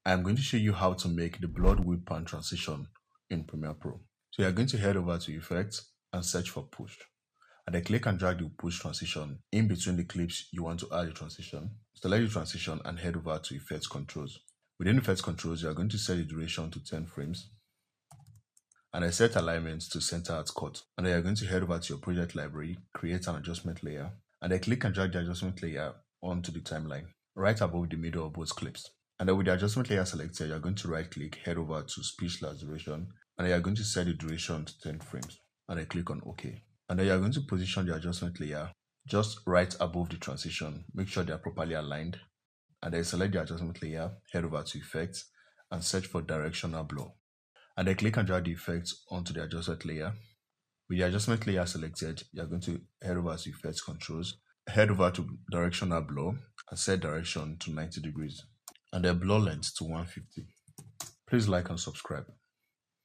I'm going to show you how to make the blurred whip pan transition in Premiere Pro. So you're going to head over to Effects and search for Push. And then click and drag the push transition in between the clips you want to add a transition. Select the transition and head over to Effects Controls. Within Effects Controls, you are going to set the duration to 10 frames. And I set alignment to center at cut. And then you're going to head over to your project library, create an adjustment layer, and then click and drag the adjustment layer onto the timeline, right above the middle of both clips. And then with the adjustment layer selected, you're going to right click, head over to speech/duration, and then you're going to set the duration to 10 frames. And then click on OK. And then you're going to position the adjustment layer just right above the transition. Make sure they are properly aligned. And then select the adjustment layer, head over to Effects, and search for directional blur. And then click and drag the effect onto the adjustment layer. With the adjustment layer selected, you're going to head over to Effects Controls, head over to Directional Blur, and set direction to 90 degrees. And then blur length to 150. Please like and subscribe.